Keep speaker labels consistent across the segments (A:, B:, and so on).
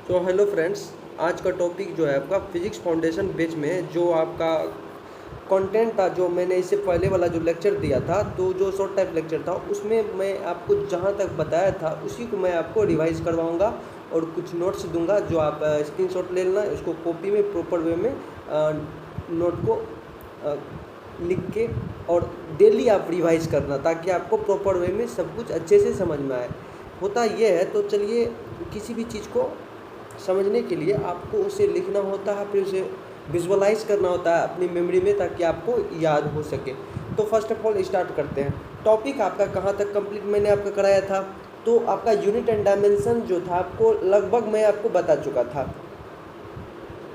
A: तो hello friends, आज का टॉपिक जो है आपका फिजिक्स फाउंडेशन बेच में जो आपका कंटेंट था, जो मैंने इससे पहले वाला जो लेक्चर दिया था, तो जो शॉर्ट टाइप लेक्चर था उसमें मैं आपको जहां तक बताया था उसी को मैं आपको रिवाइज करवाऊंगा और कुछ नोट्स दूंगा जो आप स्क्रीनशॉट ले लेना, इसको कॉपी में प्रॉपर वे में नोट को लिख के और डेली आप रिवाइज करना ताकि आपको प्रॉपर वे में सब कुछ अच्छे से समझ में आए। होता ये है, तो चलिए, किसी भी चीज़ को समझने के लिए आपको उसे लिखना होता है, फिर उसे विजुअलाइज करना होता है अपनी मेमोरी में ताकि आपको याद हो सके। तो फर्स्ट ऑफ ऑल स्टार्ट करते हैं। टॉपिक आपका कहाँ तक कंप्लीट मैंने आपका कराया था, तो आपका यूनिट एंड डायमेंशन जो था आपको लगभग मैं आपको बता चुका था।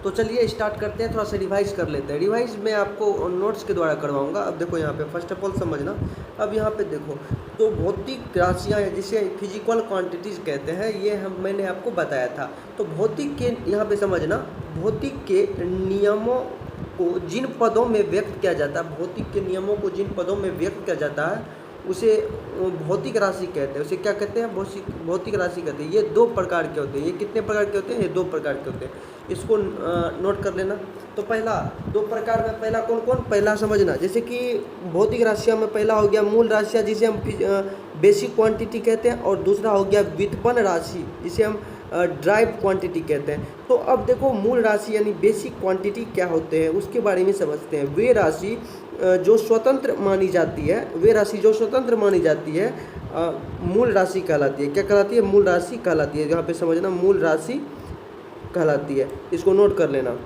A: तो चलिए स्टार्ट करते हैं, थोड़ा सा रिवाइज कर लेते हैं। रिवाइज मैं आपको नोट्स के द्वारा करवाऊंगा। अब देखो यहाँ पे फर्स्ट ऑफ ऑल समझना। अब यहाँ पे देखो, तो भौतिक राशियाँ हैं जिसे फिजिकल क्वांटिटीज़ कहते हैं, ये मैंने आपको बताया था। तो भौतिक के यहाँ पे समझना, भौतिक के नियमों को जिन पदों में व्यक्त किया जाता है, भौतिक के नियमों को जिन पदों में व्यक्त किया जाता है उसे भौतिक राशि कहते हैं। उसे क्या कहते हैं? भौतिक राशि कहते हैं। ये दो प्रकार के होते हैं। ये कितने प्रकार के होते हैं? ये दो प्रकार के होते हैं। इसको नोट कर लेना। तो पहला, दो प्रकार में पहला कौन कौन? पहला समझना, जैसे कि भौतिक राशियों में पहला हो गया मूल राशियाँ जिसे हम बेसिक क्वांटिटी कहते हैं, और दूसरा हो गया व्युत्पन्न राशि जिसे हम ड्राइव क्वांटिटी कहते हैं। तो अब देखो, मूल राशि यानी बेसिक क्वांटिटी क्या होते हैं उसके बारे में समझते हैं। वे राशि जो स्वतंत्र मानी जाती है, वे राशि जो स्वतंत्र मानी जाती है मूल राशि कहलाती है। क्या कहलाती है? मूल राशि कहलाती है। यहाँ पे समझना, मूल राशि कहलाती है। इसको नोट कर लेना।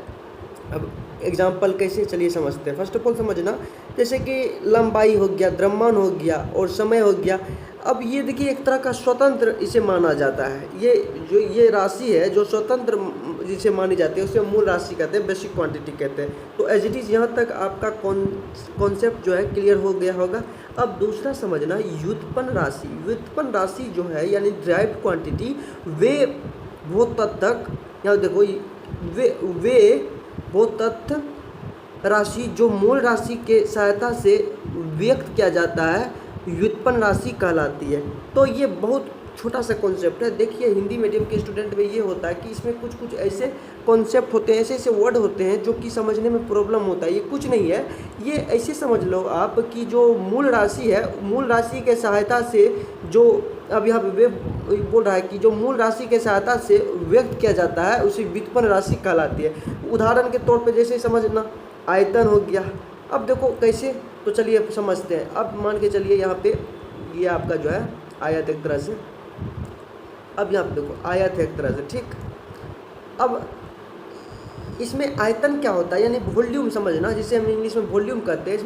A: अब एग्जाम्पल कैसे, चलिए समझते हैं। फर्स्ट ऑफ ऑल समझना, जैसे कि लंबाई हो गया, द्रव्यमान हो गया और समय हो गया। अब ये देखिए, एक तरह का स्वतंत्र इसे माना जाता है। ये राशि है जो स्वतंत्र जिसे मानी जाती है उसे मूल राशि कहते हैं, बेसिक क्वांटिटी कहते हैं। तो एज इट इज़ यहाँ तक आपका कॉन्सेप्ट जो है क्लियर हो गया होगा। अब दूसरा समझना, व्युत्पन्न राशि। व्युत्पन्न राशि जो है यानी ड्राइव क्वांटिटी, वे वो तक, यहाँ देखो, वे वो तथ्य राशि जो मूल राशि के सहायता से व्यक्त किया जाता है व्युत्पन्न राशि कहलाती है। तो ये बहुत छोटा सा कॉन्सेप्ट है। देखिए, हिंदी मीडियम के स्टूडेंट में ये होता है कि इसमें कुछ कुछ ऐसे कॉन्सेप्ट होते हैं, ऐसे ऐसे वर्ड होते हैं जो कि समझने में प्रॉब्लम होता है। ये कुछ नहीं है, ये ऐसे समझ लो आप कि जो मूल राशि है, मूल राशि के सहायता से जो अब यहाँ पे बोल रहा है कि जो मूल राशि के सहायता से व्यक्त किया जाता है उसे व्युत्पन्न राशि कहलाती है। उदाहरण के तौर पे जैसे समझना, आयतन हो गया। अब देखो कैसे, तो चलिए समझते हैं। अब मान के चलिए यहाँ पे ये आपका जो है आयत एक तरह से। अब यहाँ पे देखो आयत है एक तरह से, ठीक। अब इसमें आयतन क्या होता है यानी वॉल्यूम समझना, जिसे हम इंग्लिश में वॉल्यूम कहते हैं।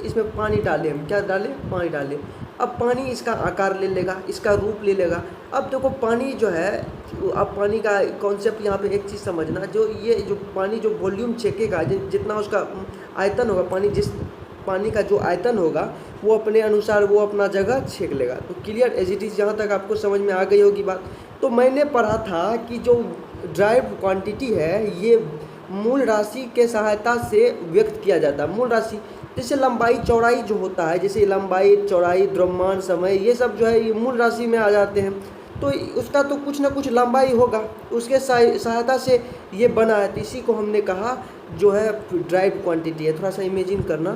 A: इसमें पानी डालें, हम क्या डालें? पानी डालें। अब पानी इसका आकार ले लेगा, इसका रूप ले लेगा। अब देखो पानी जो है, अब पानी का कॉन्सेप्ट यहाँ पे एक चीज़ समझना, जो पानी जो वॉल्यूम छेकेगा, जितना उसका आयतन होगा, पानी का जो आयतन होगा वो अपने अनुसार वो अपना जगह छेक लेगा। तो क्लियर एज इट इज़, यहाँ तक आपको समझ में आ गई होगी बात। तो मैंने पढ़ा था कि जो ड्राइव क्वांटिटी है ये मूल राशि के सहायता से व्यक्त किया जाता है। मूल राशि जैसे लंबाई चौड़ाई जो होता है, जैसे लंबाई चौड़ाई द्रव्यमान समय, ये सब जो है ये मूल राशि में आ जाते हैं। तो उसका तो कुछ ना कुछ लंबाई होगा, उसके सहायता से ये बना है। तो इसी को हमने कहा जो है ड्राइव क्वांटिटी है। थोड़ा सा इमेजिन करना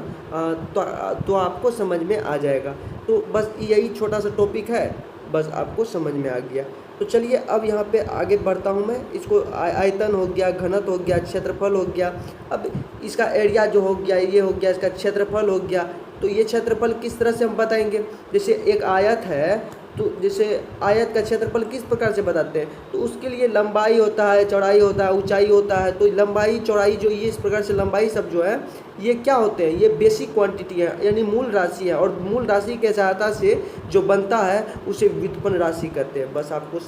A: तो आपको समझ में आ जाएगा। तो बस यही छोटा सा टॉपिक है, बस आपको समझ में आ गया। तो चलिए अब यहाँ पे आगे बढ़ता हूँ मैं। इसको आयतन हो गया, घनत्व हो गया, क्षेत्रफल हो गया। अब इसका एरिया जो हो गया, ये हो गया, इसका क्षेत्रफल हो गया। तो ये क्षेत्रफल किस तरह से हम बताएंगे? जैसे एक आयत है, तो जैसे आयत का क्षेत्रफल किस प्रकार से बताते हैं? तो उसके लिए लंबाई होता है, चौड़ाई होता है, ऊंचाई होता है। तो लंबाई चौड़ाई जो ये इस प्रकार से लंबाई सब जो है ये क्या होते हैं? ये बेसिक क्वांटिटी है यानी मूल राशि है, और मूल राशि के सहायता से जो बनता है उसे व्युत्पन्न राशि कहते हैं। बस आपको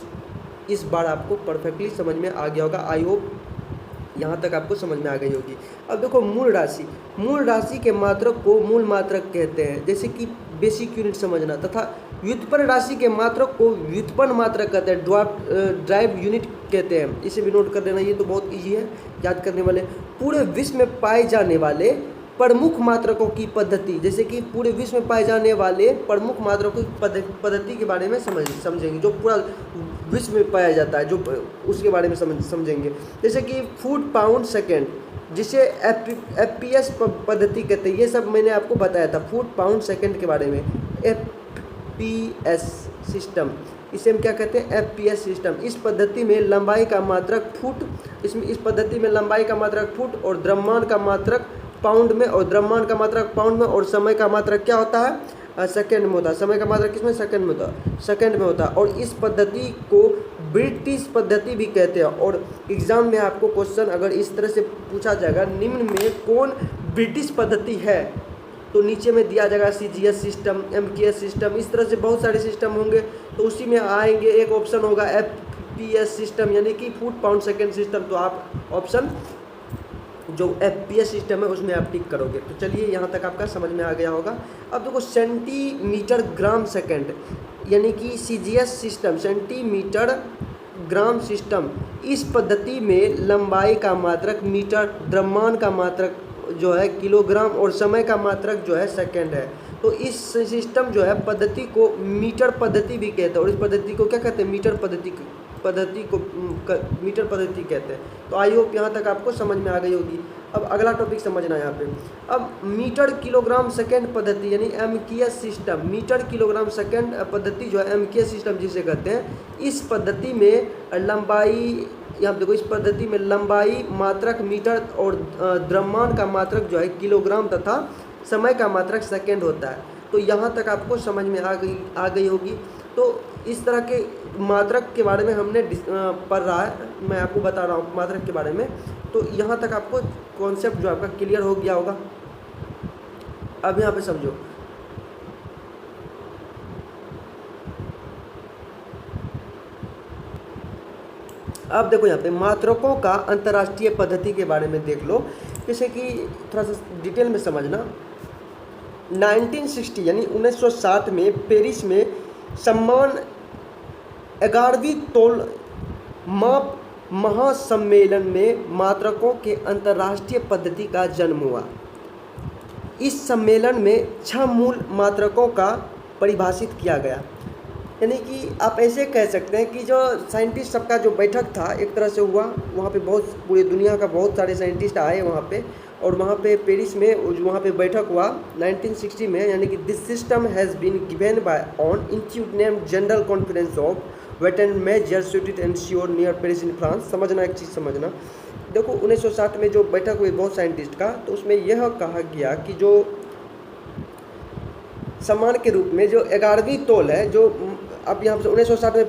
A: इस बार आपको परफेक्टली समझ में आ गया होगा। आई होप यहाँ तक आपको समझ में आ गई होगी। अब देखो मूल राशि के मात्रक को मूल मात्रक कहते हैं, जैसे कि बेसिक यूनिट समझना। तथा व्युत्पन्न राशि के मात्रक को व्युत्पन्न मात्रक कहते हैं, ड्राइव यूनिट कहते हैं। इसे भी नोट कर लेना, ये तो बहुत ईजी है याद करने वाले। पूरे विश्व में पाए जाने वाले प्रमुख मात्रकों की पद्धति, जैसे कि पूरे विश्व में पाए जाने वाले प्रमुख मात्रकों की पद्धति के बारे में समझेंगे, जो पूरा विश्व में पाया जाता है, जो उसके बारे में समझेंगे। जैसे कि फुट पाउंड सेकेंड, जिसे FPS पद्धति कहते हैं। ये सब मैंने आपको बताया था फुट पाउंड सेकेंड के बारे में। FPS सिस्टम, इसे हम क्या कहते हैं? FPS system. इस पद्धति में लंबाई का मात्रक फुट, इस पद्धति में लंबाई का मात्रक फुट और द्रव्यमान का मात्रक पाउंड में, और द्रव्यमान का मात्रक पाउंड में, और समय का मात्रक क्या होता है? सेकंड में होता है। समय का मात्रक किसमें? सेकंड में होता है, सेकंड में होता है। और इस पद्धति को ब्रिटिश पद्धति भी कहते हैं। और एग्जाम में आपको क्वेश्चन अगर इस तरह से पूछा जाएगा, निम्न में कौन ब्रिटिश पद्धति है, तो नीचे में दिया जाएगा CGS सिस्टम, MKS सिस्टम, इस तरह से बहुत सारे सिस्टम होंगे। तो उसी में आएंगे, एक ऑप्शन होगा FPS सिस्टम, यानी कि फुट पाउंड सेकेंड सिस्टम। तो आप ऑप्शन जो FPS सिस्टम है उसमें आप टिक करोगे। तो चलिए यहाँ तक आपका समझ में आ गया होगा। अब देखो सेंटीमीटर ग्राम सेकेंड, यानी कि CGS system, centimetre gram system. इस पद्धति में लंबाई का मात्रक मीटर, द्रव्यमान का मात्रक जो है किलोग्राम, और समय का मात्रक जो है सेकेंड है। तो इस सिस्टम जो है पद्धति को मीटर पद्धति भी कहते हैं। और इस पद्धति को क्या कहते हैं? मीटर पद्धति को मीटर पद्धति कहते हैं। तो आई होप यहाँ तक आपको समझ में आ गई होगी। अब अगला टॉपिक समझना है यहाँ पे। अब मीटर किलोग्राम सेकेंड पद्धति, यानी MKS system, metre kilogram second पद्धति जो है MKS सिस्टम जिसे कहते हैं। इस पद्धति में लंबाई, यहाँ देखो, इस पद्धति में लंबाई मात्रक मीटर और द्रव्यमान का मात्रक जो है किलोग्राम तथा समय का मात्रक सेकेंड होता है। तो यहाँ तक आपको समझ में आ गई होगी। तो इस तरह के मात्रक के बारे में हमने पढ़ रहा है, मैं आपको बता रहा हूँ मात्रक के बारे में। तो यहाँ तक आपको कॉन्सेप्ट जो आपका क्लियर हो गया होगा। अब यहाँ पे समझो, अब देखो यहाँ पे मात्रकों का अंतर्राष्ट्रीय पद्धति के बारे में देख लो, जैसे कि थोड़ा सा डिटेल में समझना। 1960 यानी 1960 में पेरिस में सम्मान 11वीं तौल माप महासम्मेलन में मात्रकों के अंतर्राष्ट्रीय पद्धति का जन्म हुआ। इस सम्मेलन में 6 मूल मात्रकों का परिभाषित किया गया। यानी कि आप ऐसे कह सकते हैं कि जो साइंटिस्ट सबका जो बैठक था एक तरह से हुआ, वहाँ पे बहुत पूरी दुनिया का बहुत सारे साइंटिस्ट आए वहाँ पे, और वहाँ पे पेरिस में वहाँ पे बैठक हुआ 1960 में। यानी कि this system has been given by on institute named general conference of weight and measure suited and sure near Paris in France. समझना, एक चीज़ समझना, देखो 1960 में जो बैठक हुई बहुत साइंटिस्ट का, तो उसमें यह कहा गया कि जो सम्मान के रूप में जो 11वीं तौल है, जो अब यहाँ पे 1960 में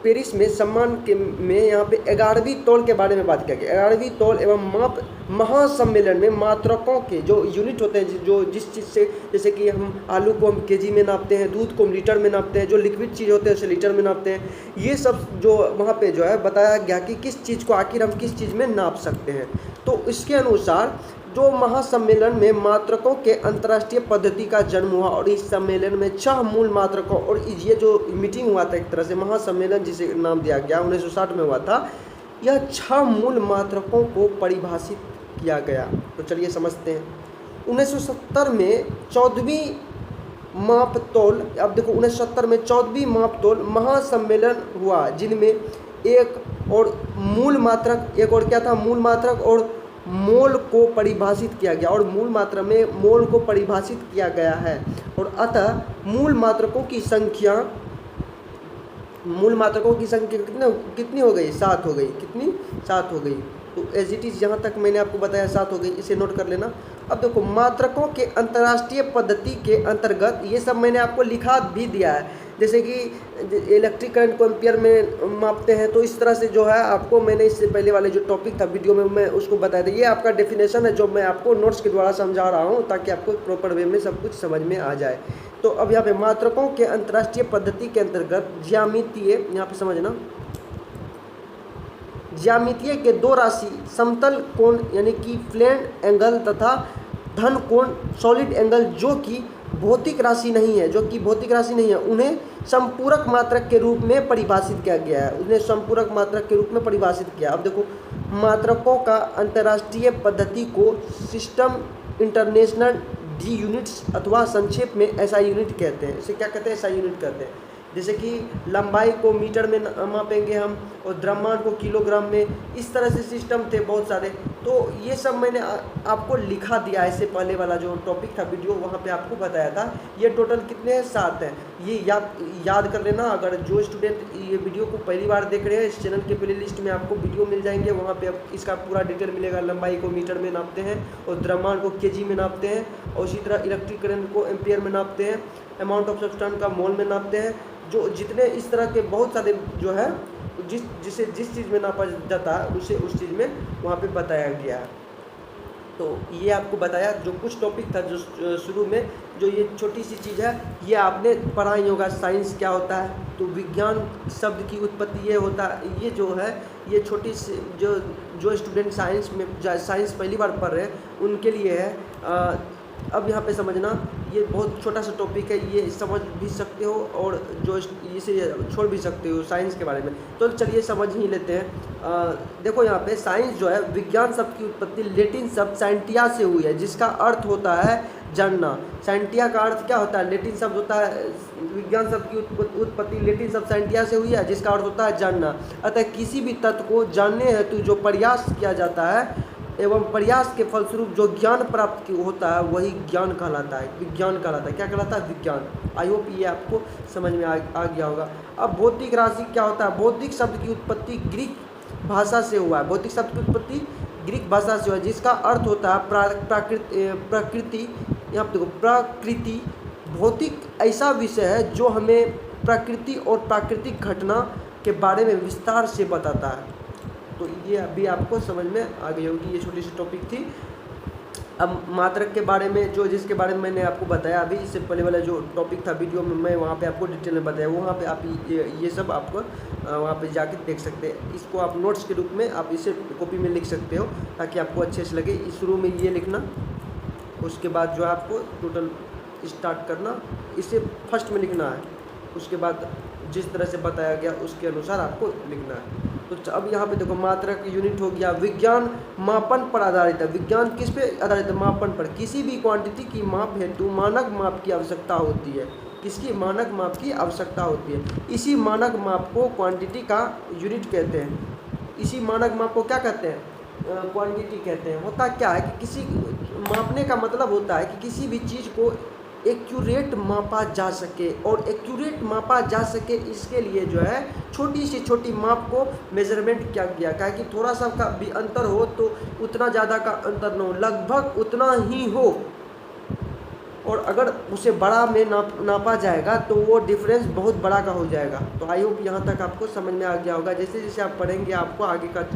A: पेरिस में सम्मान के में यहाँ पे 11वीं तौल के बारे में बात किया गया। 11वीं तौल एवं माप महासम्मेलन में मात्रकों के जो यूनिट होते हैं, जो जिस चीज़ से, जैसे कि हम आलू को हम केजी में नापते हैं, दूध को हम लीटर में नापते हैं, जो लिक्विड चीज़ होते हैं उसे लीटर में नापते हैं। ये सब जो वहाँ पे जो है बताया गया कि किस चीज़ को आखिर हम किस चीज़ में नाप सकते हैं। तो इसके अनुसार जो महासम्मेलन में मात्रकों के अंतर्राष्ट्रीय पद्धति का जन्म हुआ, और इस सम्मेलन में 6 मूल मात्रकों, और ये जो मीटिंग हुआ था एक तरह से महासम्मेलन जिसे नाम दिया गया 1960 में हुआ था, यह 6 मूल मात्रकों को परिभाषित किया गया। तो चलिए समझते हैं। 1970 में 14वीं माप तौल, अब देखो 1970 में 14वीं माप तौल महासम्मेलन हुआ, जिनमें एक और मूल मात्रक, एक और क्या था? मूल मात्रक और मोल को परिभाषित किया गया, और मूल मात्रा में मोल को परिभाषित किया गया है। और अतः मूल मात्रकों की संख्या कितनी हो गई? 7 हो गई। कितनी? 7 हो गई। तो एज इट इज़ यहाँ तक मैंने आपको बताया 7 हो गई, इसे नोट कर लेना। अब देखो मात्रकों के अंतर्राष्ट्रीय पद्धति के अंतर्गत ये सब मैंने आपको लिखा भी दिया है, जैसे कि इलेक्ट्रिक करंट को एम्पियर में मापते हैं। तो इस तरह से जो है आपको मैंने इससे पहले वाले जो टॉपिक था वीडियो में मैं उसको बताया था। ये आपका डेफिनेशन है जो मैं आपको नोट्स के द्वारा समझा रहा हूँ, ताकि आपको प्रॉपर वे में सब कुछ समझ में आ जाए। तो अब यहाँ पे मात्रकों के अंतर्राष्ट्रीय पद्धति के अंतर्गत ज्यामितीय, यहाँ पे समझना, ज्यामितीय के 2 राशि समतल कोण यानी कि प्लेन एंगल तथा धन कोण सॉलिड एंगल जो कि भौतिक राशि नहीं है, उन्हें संपूरक मात्रक के रूप में परिभाषित किया गया है। अब देखो मात्रकों का अंतर्राष्ट्रीय पद्धति को सिस्टम इंटरनेशनल डी यूनिट्स अथवा संक्षेप में एसआई यूनिट कहते हैं। इसे क्या कहते हैं? एसआई यूनिट कहते हैं। जैसे कि लंबाई को मीटर में मापेंगे हम, और द्रव्यमान को किलोग्राम में। इस तरह से सिस्टम थे बहुत सारे। तो ये सब मैंने आपको लिखा दिया है। इससे पहले वाला जो टॉपिक था वीडियो, वहाँ पे आपको बताया था। ये टोटल कितने हैं? 7 हैं। ये याद कर लेना। अगर जो स्टूडेंट ये वीडियो को पहली बार देख रहे हैं, इस चैनल के प्ले लिस्ट में आपको वीडियो मिल जाएंगे, वहाँ पे इसका पूरा डिटेल मिलेगा। लंबाई को मीटर में नापते हैं, और द्रव्यमान को केजी में नापते हैं, और उसी तरह इलेक्ट्रिक करंट को एम्पियर में नापते हैं, अमाउंट ऑफ सब्सटेंस का मोल में नापते हैं। जो जितने इस तरह के बहुत सारे जो है, जिस चीज़ में नापा जाता है उसे उस चीज़ में वहाँ पे बताया गया है। तो ये आपको बताया जो कुछ टॉपिक था, जो शुरू में जो ये छोटी सी चीज़ है, ये आपने पढ़ा ही होगा। साइंस क्या होता है, तो विज्ञान शब्द की उत्पत्ति ये होता है। ये जो है, ये छोटी सी जो स्टूडेंट साइंस पहली बार पढ़ रहे हैं उनके लिए है। अब यहाँ पे समझना, ये बहुत छोटा सा टॉपिक है, ये समझ भी सकते हो और जो इसे छोड़ भी सकते हो साइंस के बारे में। तो चलिए समझ ही लेते हैं। देखो यहाँ पे साइंस जो है, विज्ञान शब्द की उत्पत्ति लेटिन शब्द साइंटिया से हुई है, जिसका अर्थ होता है जानना। साइंटिया का अर्थ क्या होता है? लेटिन शब्द होता है। विज्ञान शब्द की उत्पत्ति लेटिन शब्द साइंटिया से हुई है, जिसका अर्थ होता है जानना। अतः किसी भी तत्व को जानने हेतु जो प्रयास किया जाता है एवं प्रयास के फलस्वरूप जो ज्ञान प्राप्त होता है, वही ज्ञान कहलाता है, विज्ञान कहलाता है। क्या कहलाता है? विज्ञान। आई होप ये आपको समझ में आ गया होगा। अब भौतिक राशि क्या होता है? भौतिक शब्द की उत्पत्ति ग्रीक भाषा से हुआ है। भौतिक शब्द की उत्पत्ति ग्रीक भाषा से हुआ है, जिसका अर्थ होता है प्रकृति। यहाँ पे देखो, प्रकृति। भौतिक ऐसा विषय है जो हमें प्रकृति और प्राकृतिक घटना के बारे में विस्तार से बताता है। तो ये अभी आपको समझ में आ गई होगी। ये छोटी सी टॉपिक थी। अब मात्रक के बारे में, जिसके बारे में मैंने आपको बताया अभी, इससे पहले वाला जो टॉपिक था वीडियो में, मैं वहाँ पे आपको डिटेल में बताया। वहाँ पे आप ये सब आपको वहाँ पे जाके देख सकते हैं। इसको आप नोट्स के रूप में आप इसे कॉपी में लिख सकते हो, ताकि आपको अच्छे से लगे। शुरू में ये लिखना, उसके बाद जो आपको टोटल स्टार्ट करना, इसे फर्स्ट में लिखना है। उसके बाद जिस तरह से बताया गया उसके अनुसार आपको लिखना है। तो अब यहाँ पे देखो, मात्रक यूनिट हो गया। विज्ञान मापन पर आधारित है। विज्ञान किस पे आधारित है? मापन पर। किसी भी क्वांटिटी की माप हेतु मानक माप की आवश्यकता होती है। किसकी? मानक माप की आवश्यकता होती है। इसी मानक माप को क्वांटिटी का यूनिट कहते हैं। इसी मानक माप को क्या कहते हैं? क्वांटिटी कहते हैं। होता क्या है कि किसी मापने का मतलब होता है कि किसी भी चीज़ को एक्यूरेट मापा जा सके, और एक्यूरेट मापा जा सके इसके लिए जो है छोटी से छोटी माप को मेजरमेंट किया गया। क्या कि थोड़ा सा का भी अंतर हो तो उतना ज़्यादा का अंतर न हो, लगभग उतना ही हो, और अगर उसे बड़ा में नापा जाएगा तो वो डिफरेंस बहुत बड़ा का हो जाएगा। तो आई होप यहाँ तक आपको समझ में आ गया होगा। जैसे जैसे आप पढ़ेंगे आपको आगे का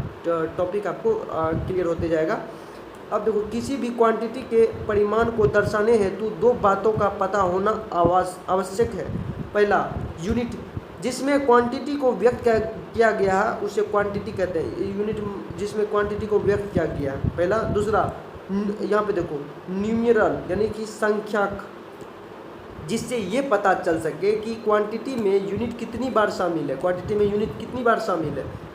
A: टॉपिक आपको क्लियर होते जाएगा। अब देखो, किसी भी क्वांटिटी के परिमाण को दर्शाने हेतु दो बातों का पता होना आवश्यक है। पहला, यूनिट, जिसमें क्वांटिटी को व्यक्त किया गया है उसे क्वांटिटी कहते हैं। यूनिट जिसमें क्वांटिटी को व्यक्त किया गया है, पहला। दूसरा, यहाँ पे देखो, न्यूमेरल यानी कि संख्यक, जिससे ये पता चल सके कि क्वांटिटी में यूनिट कितनी बार शामिल है। क्वांटिटी में यूनिट कितनी बार शामिल है।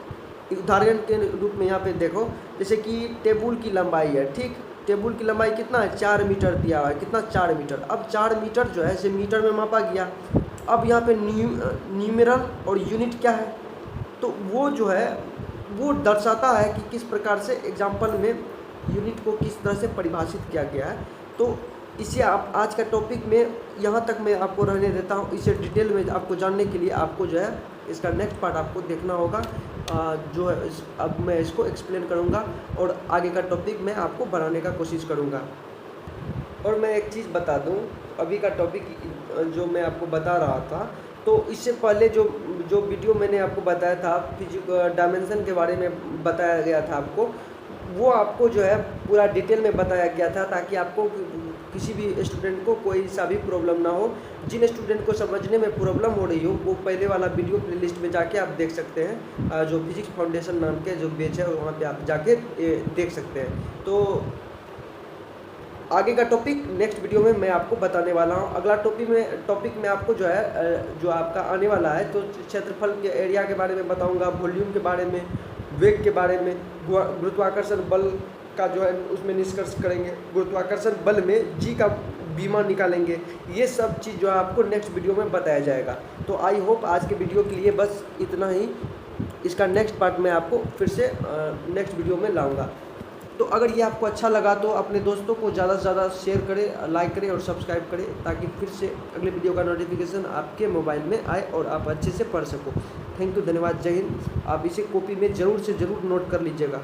A: उदाहरण के रूप में यहाँ पे देखो, जैसे कि टेबल की लंबाई है, ठीक। टेबल की लंबाई कितना है? 4 मीटर दिया हुआ है। कितना? 4 मीटर। अब 4 मीटर जो है इसे मीटर में मापा गया। अब यहाँ पे न्यूमेरल और यूनिट क्या है? तो वो जो है वो दर्शाता है कि किस प्रकार से एग्जाम्पल में यूनिट को किस तरह से परिभाषित किया गया है। तो इसे आप आज का टॉपिक में यहाँ तक मैं आपको रहने देता हूँ। इसे डिटेल में आपको जानने के लिए आपको जो है इसका नेक्स्ट पार्ट आपको देखना होगा। जो है अब मैं इसको एक्सप्लेन करूँगा और आगे का टॉपिक मैं आपको बढ़ाने का कोशिश करूँगा। और मैं एक चीज़ बता दूँ, अभी का टॉपिक जो मैं आपको बता रहा था, तो इससे पहले जो वीडियो मैंने आपको बताया था डायमेंशन के बारे में बताया गया था आपको, वो आपको जो है पूरा डिटेल में बताया गया था, ताकि आपको किसी भी स्टूडेंट को कोई सा भी प्रॉब्लम ना हो। जिन स्टूडेंट को समझने में प्रॉब्लम हो रही हो वो पहले वाला वीडियो प्लेलिस्ट में जाके आप देख सकते हैं। जो फिजिक्स फाउंडेशन नाम के जो पेज है वहाँ पे आप जाके देख सकते हैं। तो आगे का टॉपिक नेक्स्ट वीडियो में मैं आपको बताने वाला हूँ। अगला टॉपिक में आपको जो है जो आपका आने वाला है, तो क्षेत्रफल के एरिया के बारे में बताऊँगा, वॉल्यूम के बारे में वेग के बारे में, गुरुत्वाकर्षण बल का जो है उसमें निष्कर्ष करेंगे, गुरुत्वाकर्षण बल में जी का बीमा निकालेंगे। ये सब चीज़ जो है आपको नेक्स्ट वीडियो में बताया जाएगा। तो आई होप आज के वीडियो के लिए बस इतना ही। इसका नेक्स्ट पार्ट मैं आपको फिर से नेक्स्ट वीडियो में लाऊंगा। तो अगर ये आपको अच्छा लगा तो अपने दोस्तों को ज़्यादा से ज़्यादा शेयर करें, लाइक करें और सब्सक्राइब करें, ताकि फिर से अगले वीडियो का नोटिफिकेशन आपके मोबाइल में आए और आप अच्छे से पढ़ सको। थैंक यू, धन्यवाद, जय हिंद। आप इसे कॉपी में ज़रूर से ज़रूर नोट कर लीजिएगा।